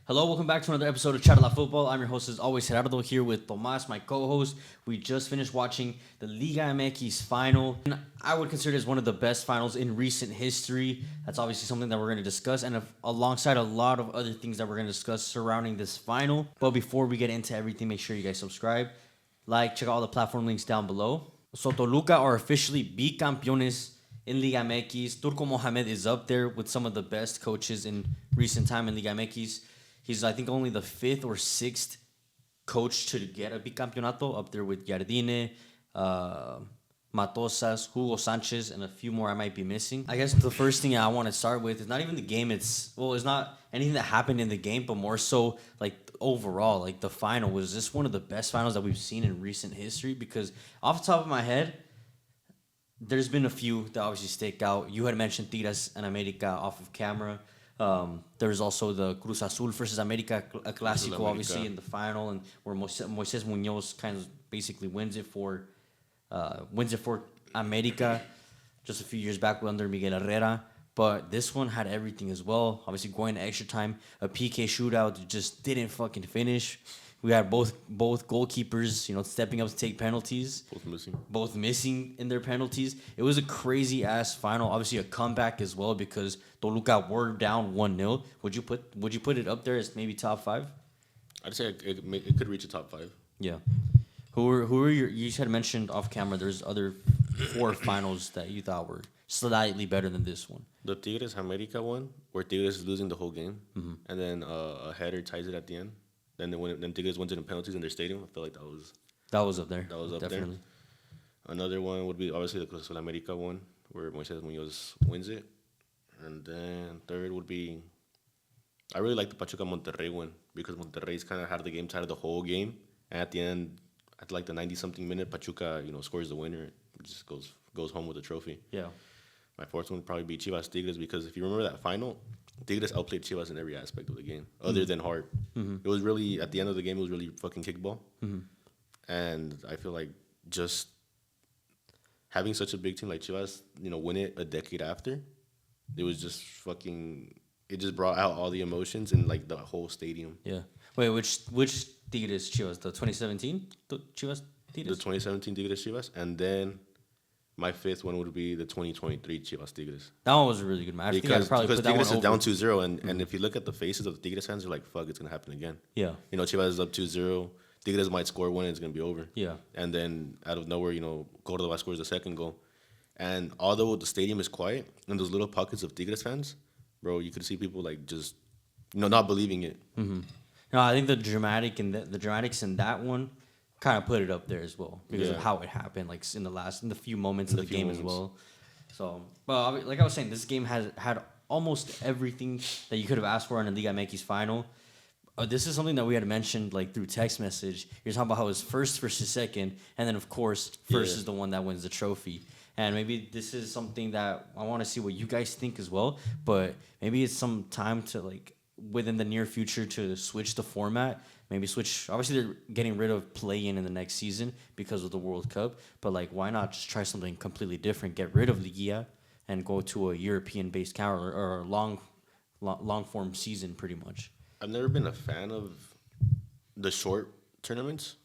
Hello, welcome back to another episode of Charla Football. I'm your host, as always, Gerardo, here with Tomas, my co-host. We just finished watching the Liga MX final. And I would consider it as one of the best finals in recent history. That's obviously something that we're going to discuss, and alongside a lot of other things that we're going to discuss surrounding this final. But before we get into everything, make sure you guys subscribe, like, check out all the platform links down below. So Toluca are officially bicampeones in Liga MX. Turco Mohamed is up there with some of the best coaches in recent time in Liga MX. He's, I think, only the fifth or sixth coach to get a bicampeonato, up there with Jardine, Matosas, Hugo Sanchez, and a few more I might be missing. I guess the first thing I want to start with is not even the game. It's not anything that happened in the game, but more so like overall, like the final was just one of the best finals that we've seen in recent history. Because off the top of my head, there's been a few that obviously stick out. You had mentioned Tigres and America off of camera. There's also the Cruz Azul versus America, a Clásico, obviously, in the final, and where Moises Munoz kind of basically wins it for America just a few years back under Miguel Herrera. But this one had everything as well. Obviously, going to extra time, a PK shootout that just didn't fucking finish. We had both goalkeepers, stepping up to take penalties. Both missing in their penalties. It was a crazy-ass final. Obviously, a comeback as well because Toluca were down 1-0. Would you put it up there as maybe top 5? I'd say it could reach a top 5. Yeah. Who are you had mentioned off camera there's other 4 finals that you thought were slightly better than this one. The Tigres America one, where Tigres is losing the whole game, and then a header ties it at the end. Then Tigres wins it in penalties in their stadium. I feel like that was up there. That was up definitely. There. Another one would be obviously the Cruz Azul America one, where Moises Munoz wins it. And then third would be, I really like the Pachuca Monterrey one because Monterrey's kind of had the game tied the whole game. And at the end, at like the 90-something minute, Pachuca, scores the winner. It just goes home with the trophy. Yeah. My fourth one would probably be Chivas Tigres because if you remember that final, Tigres outplayed Chivas in every aspect of the game, other than hard. It was really, at the end of the game, it was really fucking kickball. And I feel like just having such a big team like Chivas, win it a decade after, it was just fucking, it just brought out all the emotions in like the whole stadium. Yeah. Wait, which Tigres Chivas? The 2017 Chivas Tigres? The 2017 Tigres Chivas, and then my fifth one would be the 2023 Chivas Tigres. That one was a really good match. Because Tigres is down 2-0, and if you look at the faces of the Tigres fans, they're like, fuck, it's going to happen again. Yeah. Chivas is up 2-0. Tigres might score one and it's going to be over. Yeah. And then out of nowhere, Córdoba scores the second goal. And although the stadium is quiet, in those little pockets of Tigres fans, bro, you could see people like just, not believing it. No, I think the dramatics in that one kind of put it up there as well because of how it happened, like in the few moments of the game as well. So, but like I was saying, this game has had almost everything that you could have asked for in a Liga MX final. This is something that we had mentioned like through text message. You're talking about how it's first versus second, and then of course first is the one that wins the trophy. And maybe this is something that I want to see what you guys think as well. But maybe it's some time to like within the near future to switch the format. Maybe switch. Obviously, they're getting rid of play-in in the next season because of the World Cup. But like, why not just try something completely different? Get rid of LIGA and go to a European-based calendar or a long-form season, pretty much. I've never been a fan of the short tournaments.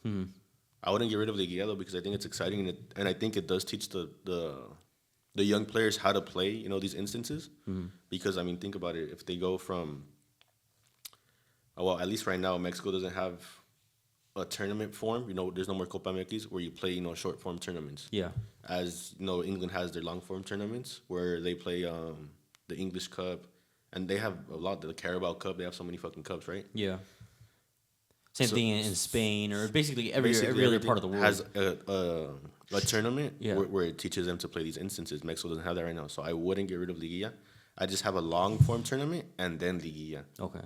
I wouldn't get rid of LIGA though because I think it's exciting and I think it does teach the young players how to play. These instances because I mean, think about it. If they go from well, at least right now, Mexico doesn't have a tournament form. There's no more Copa MX where you play, short form tournaments. Yeah. As England has their long form tournaments where they play the English Cup, and they have a lot. The Carabao Cup, they have so many fucking cups, right? Yeah. Same thing in Spain or basically every other part of the world has a tournament where it teaches them to play these instances. Mexico doesn't have that right now, so I wouldn't get rid of Liguilla. I just have a long form tournament and then Liguilla. Okay.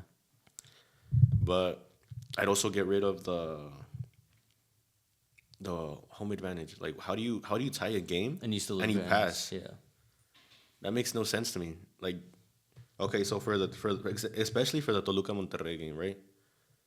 But I'd also get rid of the home advantage. Like, how do you tie a game and you pass? Yeah, that makes no sense to me. Like, okay, so especially for the Toluca Monterrey game, right?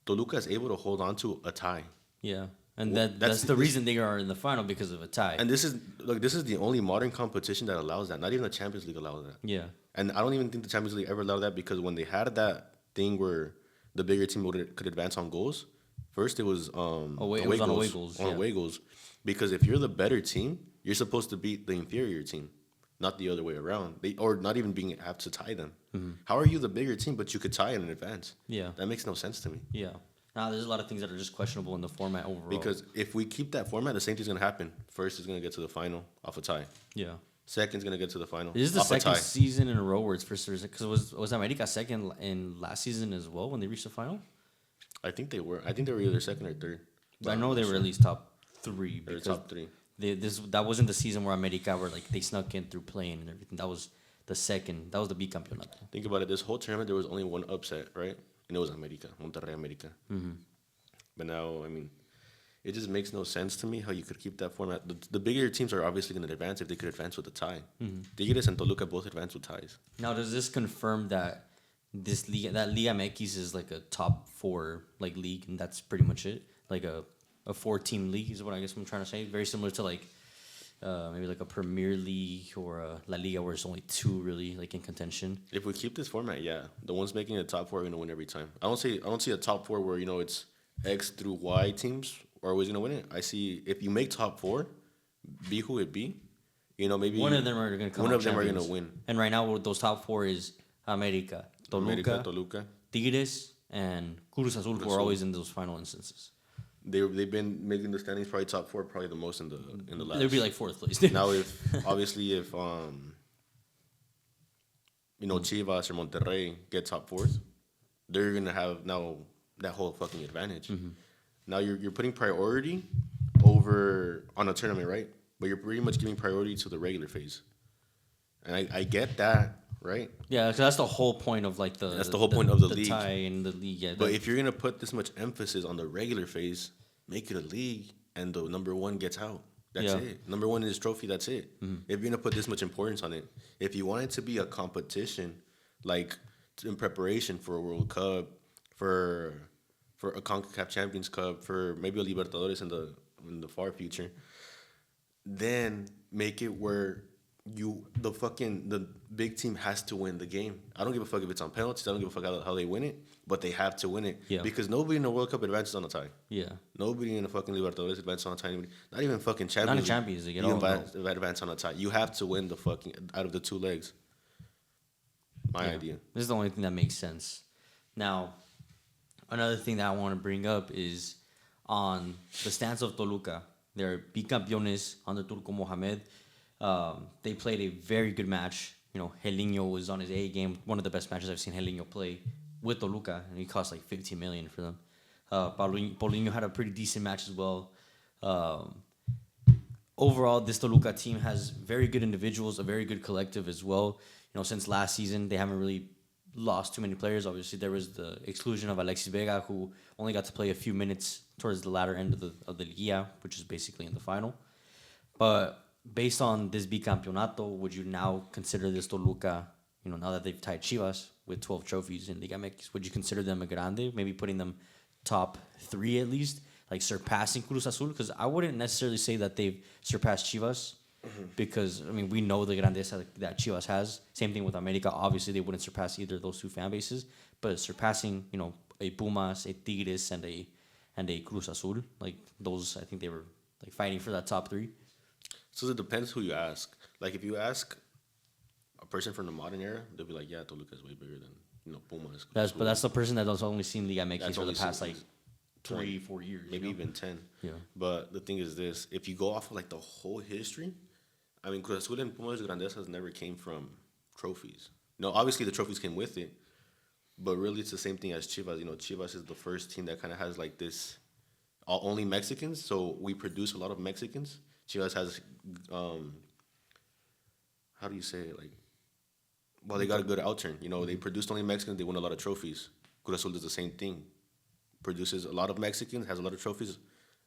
Toluca is able to hold on to a tie. Yeah, and that's the reason they are in the final because of a tie. And this is the only modern competition that allows that. Not even the Champions League allows that. Yeah, and I don't even think the Champions League ever allowed that because when they had that thing where the bigger team could advance on goals. First, it was away goals. Away goals. Because if you're the better team, you're supposed to beat the inferior team, not the other way around. Or not even being apt to tie them. Mm-hmm. How are you the bigger team, but you could tie in advance? Yeah. That makes no sense to me. Yeah. Now, there's a lot of things that are just questionable in the format overall. Because if we keep that format, the same thing's going to happen. First is going to get to the final off a tie. Yeah. Second's going to get to the final. This is the second season in a row where it's first. Because was America second in last season as well when they reached the final? I think they were. I think they were either second or third. But I know they were at least top 3. They were top 3. That wasn't the season where America were like they snuck in through playing and everything. That was the second. That was the bicampeonato. Think about it. This whole tournament, there was only one upset, right? And it was America, Monterrey America. Mm-hmm. But now, I mean, it just makes no sense to me how you could keep that format. The bigger teams are obviously going to advance if they could advance with a tie. Mm-hmm. Tigres and Toluca both advance with ties. Now, does this confirm that Liga MX is like a top 4 like league, and that's pretty much it? Like a 4-team league is what I guess I'm trying to say. Very similar to like maybe like a Premier League or a La Liga where it's only 2 really like in contention. If we keep this format, yeah, the ones making the top 4 are going to win every time. I don't see a top 4 where it's X through Y teams are always going to win it. I see if you make top 4, be who it be, maybe one of them are going to come. One of them are going to win. And right now, those top 4 is America, Toluca, Tigres, and Cruz Azul, who are always in those final instances. They've been making the standings probably top 4, probably the most in the last. They'd be like 4th place. Now, if Chivas or Monterrey get top 4th, they're gonna have now that whole fucking advantage. Mm-hmm. Now you're putting priority over on a tournament, right? But you're pretty much giving priority to the regular phase, and I get that, right? Yeah, so that's the whole point of like that's the whole point of the league. Tie in the league, yeah. But if you're gonna put this much emphasis on the regular phase, make it a league, and the number 1 gets out. That's it. Number 1 is trophy. That's it. Mm-hmm. If you're gonna put this much importance on it, if you want it to be a competition, like in preparation for a World Cup, for a CONCACAF Champions Cup, for maybe a Libertadores in the far future, then make it where the big team has to win the game. I don't give a fuck if it's on penalties. I don't give a fuck how they win it, but they have to win it. Yeah. Because nobody in the World Cup advances on a tie. Yeah. Nobody in the fucking Libertadores advances on a tie. Not even fucking Champions. Not in Champions League. You advance on a tie. You have to win the fucking out of the 2 legs. My idea. This is the only thing that makes sense. Now, another thing that I want to bring up is on the stance of Toluca. They're bicampeones under Turco Mohamed. They played a very good match. Helinho was on his A game. One of the best matches I've seen Helinho play with Toluca, and he cost like $15 million for them. Paulinho had a pretty decent match as well. Overall, this Toluca team has very good individuals, a very good collective as well. Since last season, they haven't really lost too many players. Obviously, there was the exclusion of Alexis Vega, who only got to play a few minutes towards the latter end of the LIGA, which is basically in the final. But based on this bicampeonato, would you now consider this Toluca, now that they've tied Chivas with 12 trophies in Liga MX, would you consider them a grande? Maybe putting them top 3 at least, like surpassing Cruz Azul? Because I wouldn't necessarily say that they've surpassed Chivas. Mm-hmm. Because, we know the grandeza that Chivas has. Same thing with America. Obviously, they wouldn't surpass either of those 2 fan bases. But surpassing, a Pumas, a Tigres, and a Cruz Azul, like those, I think they were like fighting for that top 3. So it depends who you ask. Like, if you ask a person from the modern era, they'll be like, yeah, Toluca is way bigger than, Pumas. But that's the person that has only seen Liga MX for the past, 3-4 years. Maybe even 10. Yeah. But the thing is this. If you go off of, the whole history, Cruz Azul and Pumas Grandezas never came from trophies. Obviously the trophies came with it, but really it's the same thing as Chivas. Chivas is the first team that kind of has, this only Mexicans, so we produce a lot of Mexicans. Chivas has, how do you say it? They got a good outturn. They produced only Mexicans, they win a lot of trophies. Cruz Azul does the same thing. Produces a lot of Mexicans, has a lot of trophies,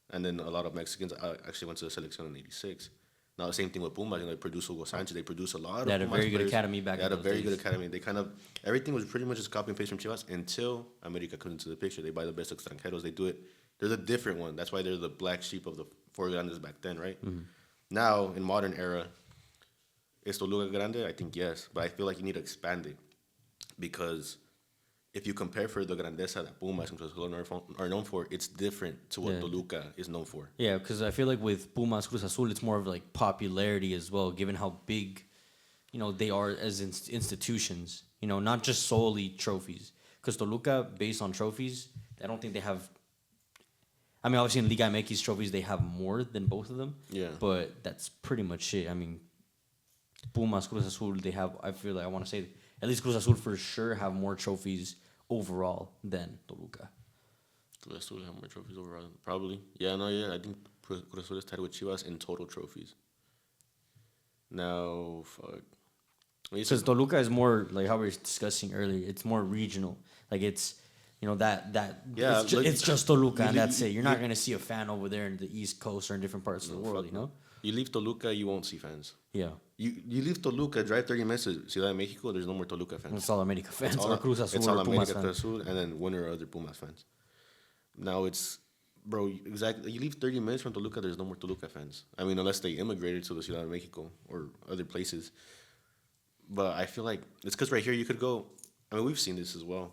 and then a lot of Mexicans actually went to the Selección in '86. Now, the same thing with Pumas. They produce Hugo Sanchez. They produce a lot of They had a very good academy back then. They had a very good academy. They everything was pretty much just copy and paste from Chivas until America comes into the picture. They buy the best extranjeros. They do it. They're the different one. That's why they're the black sheep of the 4 grandes back then, right? Mm-hmm. Now, in modern era, is Toluca grande? I think yes. But I feel like you need to expand it because if you compare for the grandeza that Pumas and Cruz Azul are known for, it's different to what Toluca is known for. Yeah, because I feel like with Pumas, Cruz Azul, it's more of like popularity as well, given how big, they are as institutions. Not just solely trophies. Because Toluca, based on trophies, I don't think they have. I mean, obviously in Liga MX trophies, they have more than both of them. Yeah. But that's pretty much it. I mean, Pumas, Cruz Azul, they have. I feel like I want to say at least Cruz Azul for sure have more trophies overall than Toluca. Cruz Azul have more trophies overall, probably. Yeah, no, yeah. I think Cruz Azul is tied with Chivas in total trophies. Now, fuck. Because Toluca is more like how we were discussing earlier. It's more regional. Like it's, Yeah, it's just Toluca and that's it. You're not gonna see a fan over there in the East Coast or in different parts of the world. You leave Toluca, you won't see fans. Yeah. You leave Toluca, drive 30 minutes to Ciudad de Mexico, there's no more Toluca fans. It's all America fans or Cruz Azul it's all or Pumas America, fans. Azul, and then one or other Pumas fans. Now it's, bro, exactly. You leave 30 minutes from Toluca, there's no more Toluca fans. I mean, unless they immigrated to the Ciudad de Mexico or other places. But I feel like it's because right here you could go. I mean, we've seen this as well.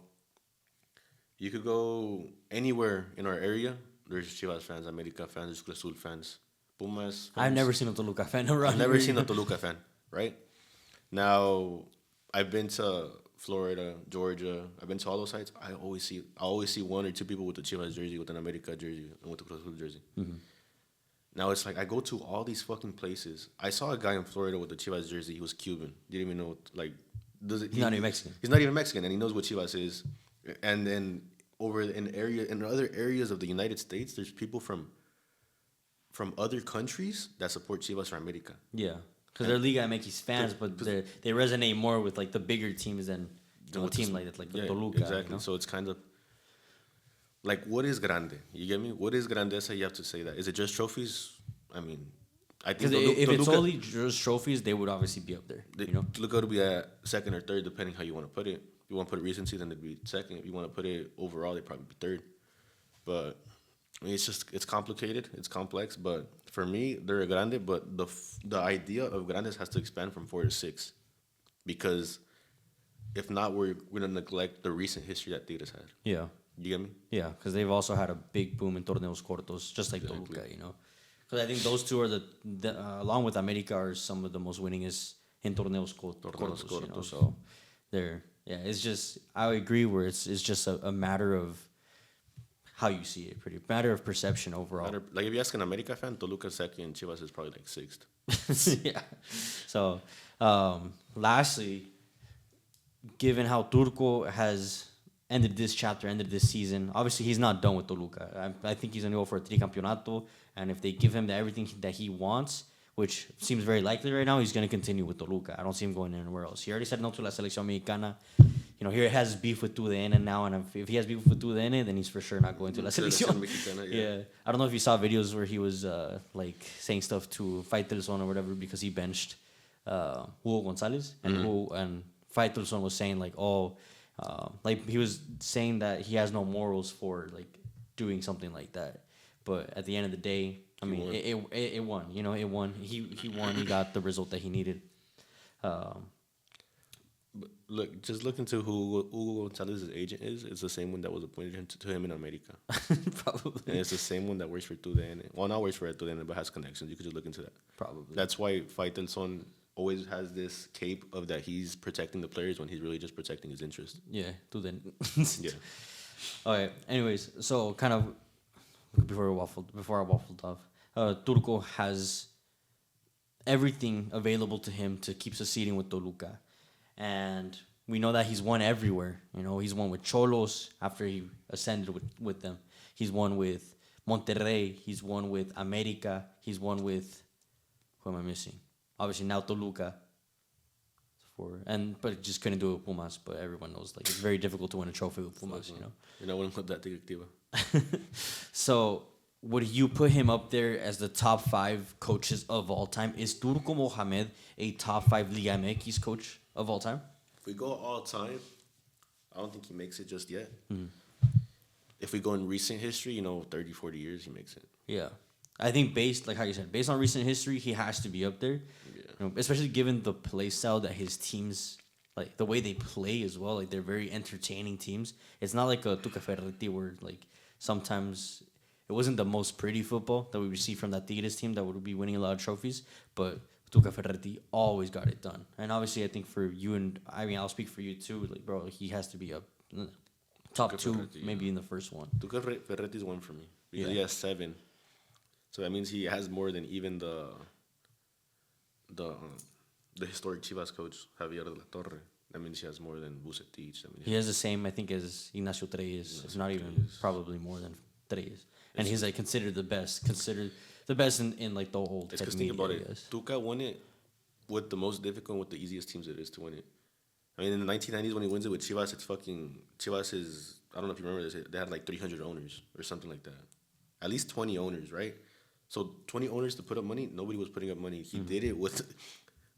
You could go anywhere in our area. There's Chivas fans, America fans, there's Cruz Azul fans, Pumas fans. I've never seen a Toluca fan around. I've never seen a Toluca fan, right? Now, I've been to Florida, Georgia. I've been to all those sites. I always see one or two people with the Chivas jersey, with an America jersey, and with the Cruz Azul jersey. Mm-hmm. Now it's like I go to all these fucking places. I saw a guy in Florida with the Chivas jersey. He was Cuban. Didn't even know He's not even Mexican. He's not even Mexican, and he knows what Chivas is. And then over in other areas of the United States, there's people from other countries that support Chivas or America. Yeah, because they're Liga MX fans, but they resonate more with like the bigger teams than a team like that, like the Toluca. Exactly. So it's kind of like, what is grande? You get me? What is grandeza? You have to say that. Is it just trophies? I mean, I think if it's only just trophies, they would obviously be up there. Toluca would be at second or third, depending how you want to put it. If you want to put it recency, then it'd be second. If you want to put it overall, they'd probably be third. But I mean, it's complicated. It's complex. But for me, they're a grande. But the idea of grandes has to expand from 4 to 6, because if not, we're gonna neglect the recent history that Tigres had. Yeah. You get me? Yeah, because they've also had a big boom in torneos cortos, just like Toluca, Because I think those two are along with America, are some of the most winningest in torneos cortos. So it's just, I agree where it's just a matter of how you see it, matter of perception overall. Like if you ask an America fan, Toluca's second and Chivas is probably like 6th. Yeah. So, lastly, given how Turco has ended this season. Obviously, he's not done with Toluca. I think he's going to go for a tricampeonato. And if they give him everything that he wants, which seems very likely right now, he's going to continue with Toluca. I don't see him going anywhere else. He already said no to la selección mexicana. Here he has beef with 2DN now. And if he has beef with 2DN, then he's for sure not going to la selección. Yeah. I don't know if you saw videos where he was saying stuff to Faitelson or whatever because he benched Hugo Gonzalez. And Faitelson was saying he was saying that he has no morals for doing something like that, but at the end of the day, I mean, it won. It won. He won. He got the result that he needed. But just look into who Hugo Gonzalez's agent is. It's the same one that was appointed to him in America. Probably. And it's the same one that works for 2DN. Well, not works for 2DN, but has connections. You could just look into that. Probably. That's why Faitelson always has this cape of that he's protecting the players when he's really just protecting his interest. Yeah, 2DN. Yeah. All right. Anyways, so kind of before I waffled off, Turco has everything available to him to keep succeeding with Toluca. And we know that he's won everywhere. He's won with Cholos after he ascended with them. He's won with Monterrey. He's won with America. He's won with, who am I missing? Obviously now Toluca. But he just couldn't do it with Pumas. But everyone knows it's very difficult to win a trophy with Pumas. You're not winning with that directiva. So would you put him up there as the top 5 coaches of all time? Is Turco Mohamed a top 5 Liga MX coach of all time? If we go all time, I don't think he makes it just yet. Mm-hmm. If we go in recent history, 30, 40 years, he makes it. Yeah. I think based on recent history, he has to be up there. Yeah. Especially given the play style that his teams like the way they play as well. Like they're very entertaining teams. It's not like a Tuca Ferretti where like sometimes it wasn't the most pretty football that we received from that Tigres team that would be winning a lot of trophies, but Tuca Ferretti always got it done. And obviously, I think for you and I mean, I'll speak for you too. Like, bro, he has to be up top Tuca two, Ferretti, maybe in the first one. Tuca Ferretti is one for me because he has 7. So that means he has more than even the historic Chivas coach Javier de la Torre. That means he has more than Bucetich. He has the same, I think, as Ignacio Treyes. It's not even probably more than Treyes. And he's like considered the best in like the old. It's because think about it. Tuca won it with the most difficult, with the easiest teams it is to win it. I mean, in the 1990s when he wins it with Chivas, Chivas is, I don't know if you remember this, they had like 300 owners or something like that. At least 20 owners, right? So 20 owners to put up money, nobody was putting up money. He did it with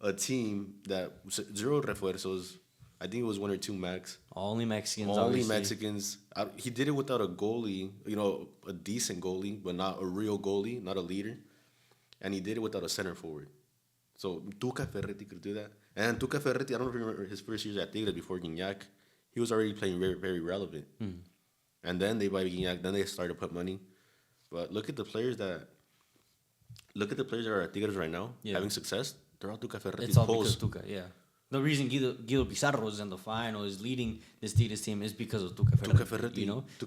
a team that 0 refuerzos. I think it was 1 or 2 max. Only Mexicans. He did it without a goalie, a decent goalie, but not a real goalie, not a leader. And he did it without a center forward. So Tuca Ferretti could do that. And Tuca Ferretti, I don't know if you remember his first years at Tigres before Guignac, he was already playing very, very relevant. And then they buy Guignac, then they started to put money. But look at the players that are at Tigres right now having success. They're all Tuca Ferretti. It's all because Tuca, yeah. The reason Guido Pizarro is in the final, is leading this Tigres team, is because of Tuca Ferretti.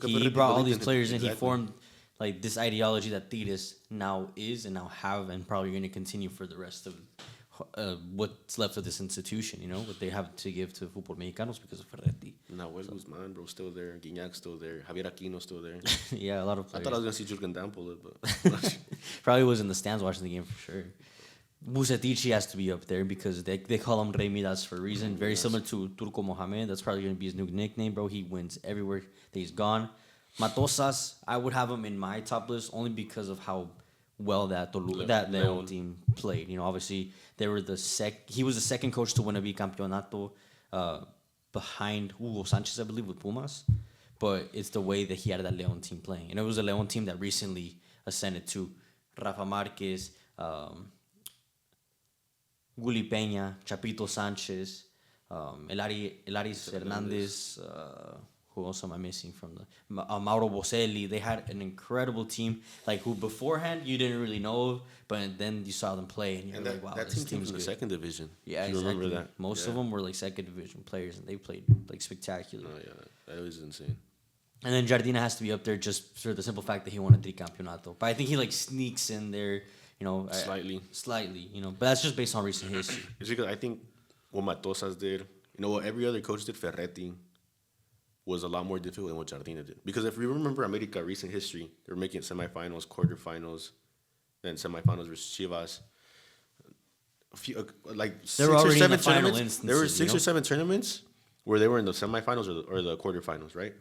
He brought all these players in. He formed like this ideology that Tigres now is and now have, and probably going to continue for the rest of what's left of this institution. What they have to give to Fútbol Mexicanos because of Ferretti. Nahuel Guzmán, bro, still there. Guiñac still there. Javier Aquino still there. Yeah, a lot of players. I thought I was going to see Jurgen Damm pull it, but probably was in the stands watching the game for sure. Bucetich has to be up there because they call him Rey Midas for a reason. Very similar to Turco Mohamed. That's probably going to be his new nickname, bro. He wins everywhere that he's gone. Matosas, I would have him in my top list only because of how well that León team played. Obviously they were he was the second coach to win a bicampeonato behind Hugo Sanchez, I believe, with Pumas. But it's the way that he had that León team playing. And it was a León team that recently ascended to Rafa Marquez, Guli Peña, Chapito Sanchez, Elaris Hernandez, who else am I missing from the Mauro Boselli. They had an incredible team, like who beforehand you didn't really know, but then you saw them play and you're like, wow, that this team's good. in the second division. Yeah, you exactly. remember that? Most of them were like second division players, and they played like spectacular. Oh yeah, that was insane. And then Jardina has to be up there just for the simple fact that he won a tricampeonato. But I think he like sneaks in there. Slightly, but that's just based on recent history. It's because I think what Matosas did, what every other coach did, Ferretti, was a lot more difficult than what Jardina did. Because if you remember America recent history, they were making semifinals, quarterfinals, then semifinals versus Chivas. There were 6 or 7 tournaments where they were in the semifinals or the quarterfinals, right?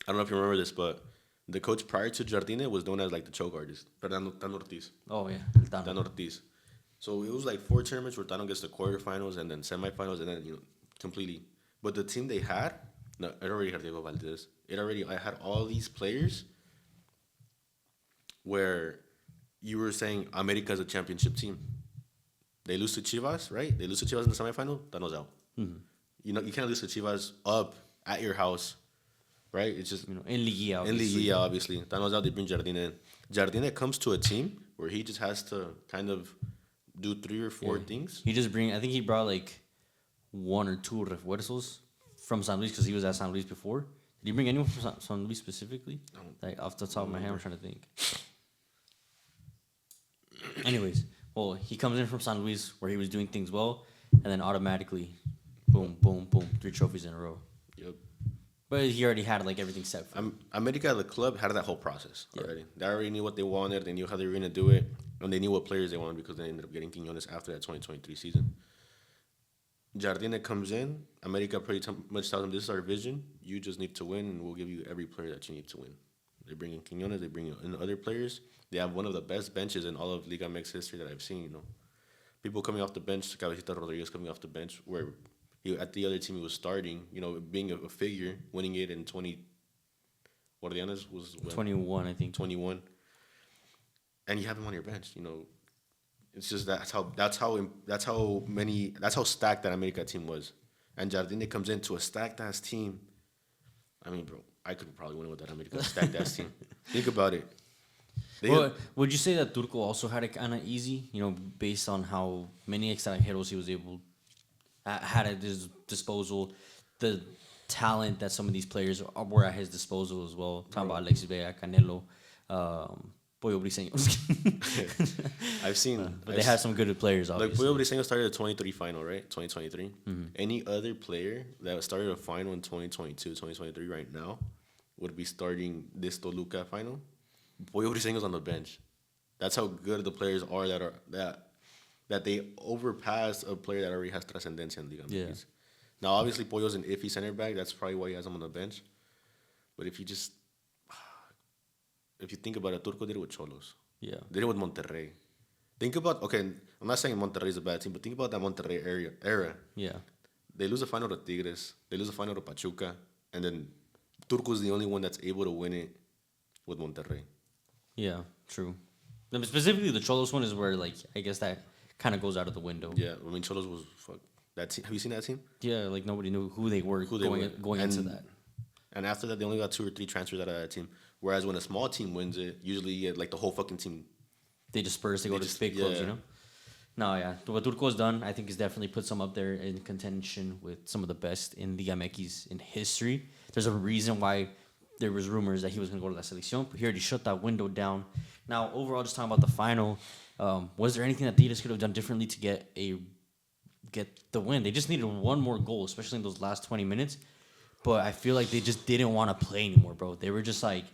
I don't know if you remember this, but the coach prior to Jardine was known as like the choke artist, Tano Ortiz. Oh yeah, Tano Ortiz. So it was like 4 tournaments where Tano gets the quarterfinals and then semifinals and then completely. But the team they had, it already had Diego Valdez. I had all these players where you were saying America's a championship team. They lose to Chivas, right? They lose to Chivas in the semifinal. Tano's out. Mm-hmm. You can't lose to Chivas up at your house. Right? It's just in Liga, obviously. Thanos out, they bring Jardine in. Jardine comes to a team where he just has to kind of do 3 or 4 things. I think he brought like 1 or 2 refuerzos from San Luis because he was at San Luis before. Did he bring anyone from San Luis specifically? Like off the top of my head, I'm trying to think. Anyways, well, he comes in from San Luis where he was doing things well, and then automatically, boom, boom, boom, 3 trophies in a row. Yep. But he already had like everything set for him. America, the club, had that whole process already. They already knew what they wanted. They knew how they were going to do it. And they knew what players they wanted because they ended up getting Quiñones after that 2023 season. Jardine comes in. America pretty much tells them, this is our vision. You just need to win, and we'll give you every player that you need to win. They bring in Quiñones. They bring in other players. They have one of the best benches in all of Liga MX history that I've seen. People coming off the bench, Cabecita Rodriguez coming off the bench, where at the other team he was starting, being a figure, winning it in 20. Guardianes was 21, I think. 21. And you have him on your bench. It's just that's how stacked that America team was. and Jardine comes into a stacked ass team. I mean, bro, I could probably win with that America stacked ass team. Think about it. Well, would you say that Turco also had it kind of easy? Based on how many extranjeros he was able had at his disposal, the talent that some of these players were at his disposal as well. Talking about Alexis Vega, Canelo, Pollo Briseño. I've seen, but they have some good players. Obviously, like Pollo Briseño started a 23 final, right? 2023. Mm-hmm. Any other player that started a final in 2022, 2023 right now would be starting this Toluca final. Pollo Briseño's on the bench. That's how good the players are that they overpass a player that already has trascendencia in Liga. Yeah. Now, obviously, Pollo's an iffy center back. That's probably why he has him on the bench. But if you think about it, Turco did it with Cholos. Yeah. Did it with Monterrey. Think about, okay, I'm not saying Monterrey is a bad team, but think about that Monterrey era. Yeah. They lose a final to Tigres. They lose a final to Pachuca. And then Turco's the only one that's able to win it with Monterrey. Yeah, true. Specifically, the Cholos one is where, like, I guess that kind of goes out of the window. Yeah, I mean, Cholos was that team. Have you seen that team? Yeah, like nobody knew who they were going into that. And after that, they only got 2 or 3 transfers out of that team. Whereas when a small team wins it, usually you get, like, the whole fucking team. They disperse. They go to big clubs, No, yeah. What Turco's done, I think, is definitely put some up there in contention with some of the best in Liga MX in history. There's a reason why there was rumors that he was going to go to La Selección, but he already shut that window down. Now, overall, just talking about the final, was there anything that Tigres could have done differently to get the win? They just needed one more goal, especially in those last 20 minutes. But I feel like they just didn't want to play anymore, bro. They were just like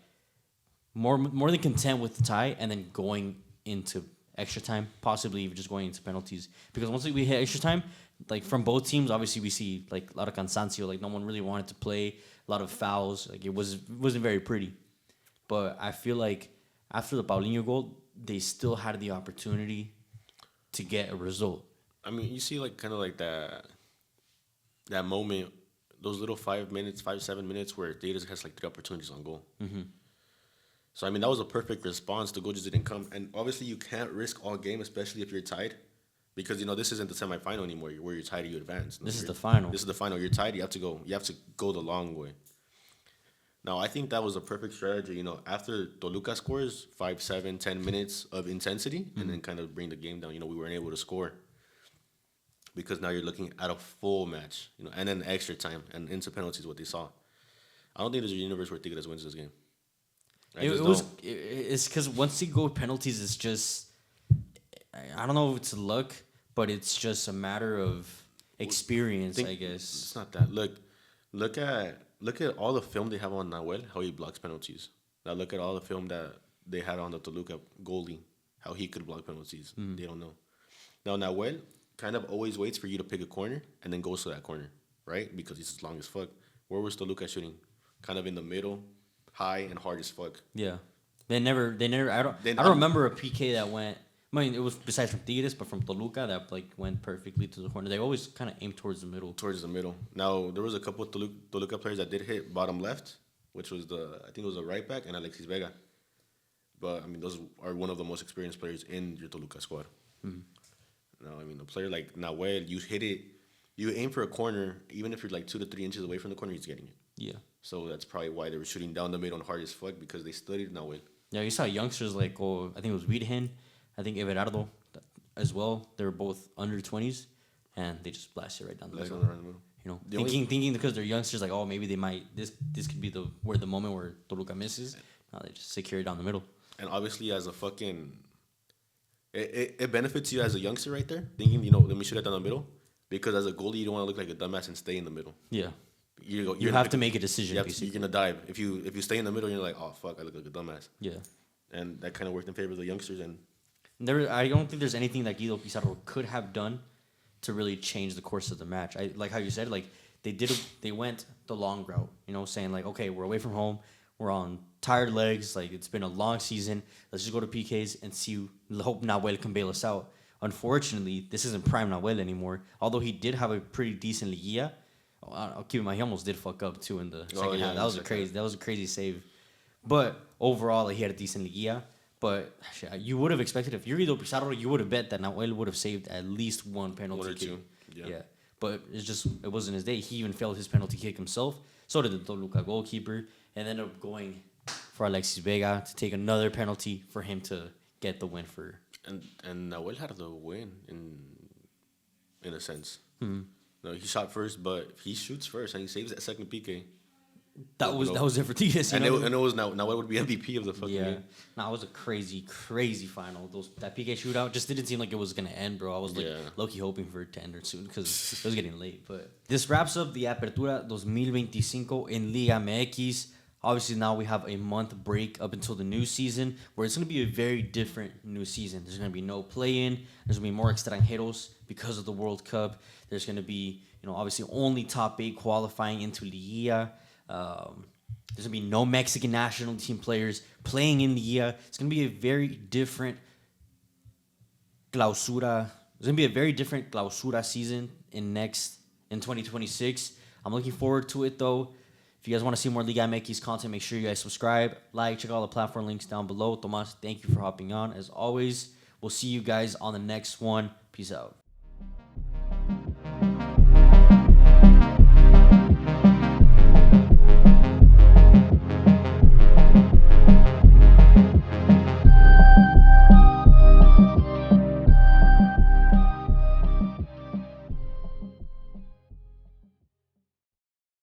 more than content with the tie and then going into extra time, possibly even just going into penalties. Because once we hit extra time, like from both teams, obviously we see like a lot of cansancio. Like no one really wanted to play. A lot of fouls. Like it wasn't very pretty. But I feel like after the Paulinho goal, they still had the opportunity to get a result. I mean, you see like kind of like that moment, those little 7 minutes where Tigres has like 3 opportunities on goal. Mm-hmm. So I mean, that was a perfect response. The goal just didn't come, and obviously you can't risk all game, especially if you're tied, because this isn't the semifinal anymore. Where you're tied, you advance. This is the final. This is the final. You're tied. You have to go the long way. Now I think that was a perfect strategy. After Toluca scores 5, 7, 10 minutes of intensity, mm-hmm. and then kind of bring the game down. We weren't able to score. Because now you're looking at a full match, and then extra time and into penalties. What they saw, I don't think there's a universe where Tigres wins this game. It's because once you go penalties, it's just I don't know if it's luck, but it's just a matter of experience, I guess. It's not that. Look at all the film they have on Nahuel, how he blocks penalties. Now look at all the film that they had on the Toluca goalie, how he could block penalties. Mm. They don't know. Now Nahuel kind of always waits for you to pick a corner and then goes to that corner, right? Because he's as long as fuck. Where was Toluca shooting? Kind of in the middle, high and hard as fuck. Yeah, they never. I don't remember a PK that went. I mean, it was besides from Tigres, but from Toluca that like went perfectly to the corner. They always kind of aim towards the middle. Now there was a couple of Toluca players that did hit bottom left, which was I think it was a right back and Alexis Vega. But I mean, those are one of the most experienced players in your Toluca squad. Mm-hmm. No, I mean, a player like Nahuel, you hit it, you aim for a corner, even if you're like 2 to 3 inches away from the corner, he's getting it. Yeah. So that's probably why they were shooting down the middle and hard as fuck, because they studied Nahuel. Yeah, you saw youngsters like, I think it was Wiedhen, I think Gerardo as well. They were both under 20s, and they just blasted right down the middle. Thinking because they're youngsters, like, maybe they might, this could be the moment where Toluca misses. No, they just secure it down the middle. And obviously as a fucking... It benefits you as a youngster right there, thinking, let me shoot it down the middle. Because as a goalie, you don't want to look like a dumbass and stay in the middle. Yeah. You have to make a decision, you're going to dive. If you stay in the middle, you're like, oh, fuck, I look like a dumbass. Yeah. And that kind of worked in favor of the youngsters. And I don't think there's anything that Guido Pizarro could have done to really change the course of the match. I like how you said, like, they went the long route, saying, like, okay, we're away from home. We're on tired legs. Like, it's been a long season. Let's just go to PKs and hope Nahuel can bail us out. Unfortunately, this isn't prime Nahuel anymore. Although he did have a pretty decent Liguilla. I'll keep in mind, he almost did fuck up, too, in the second half. That was a crazy save. But overall, he had a decent Liguilla. But you would have expected, if you're Guido Pizarro, you would have bet that Nahuel would have saved at least one penalty. 1 or 2. Yeah. but it wasn't his day. He even failed his penalty kick himself. So did the Toluca goalkeeper, and ended up going for Alexis Vega to take another penalty for him to get the win for. And Nahuel had the win in a sense. No, he shot first, but he shoots first and he saves that second PK. That was Evertigas, and it was Nahuel would be MVP of the fucking game. It was a crazy final. That PK shootout just didn't seem like it was gonna end, bro. I was like low-key hoping for it to end soon because it was getting late. But this wraps up the Apertura 2025 in Liga MX. Obviously, now we have a month break up until the new season, where it's going to be a very different new season. There's going to be no play-in. There's going to be more extranjeros because of the World Cup. There's going to be, obviously only top 8 qualifying into LIGA. There's going to be no Mexican national team players playing in LIGA. It's going to be a very different clausura. It's going to be a very different clausura season in 2026. I'm looking forward to it, though. If you guys want to see more Liga MX content, make sure you guys subscribe, check out all the platform links down below. Tomas, thank you for hopping on. As always, we'll see you guys on the next one. Peace out.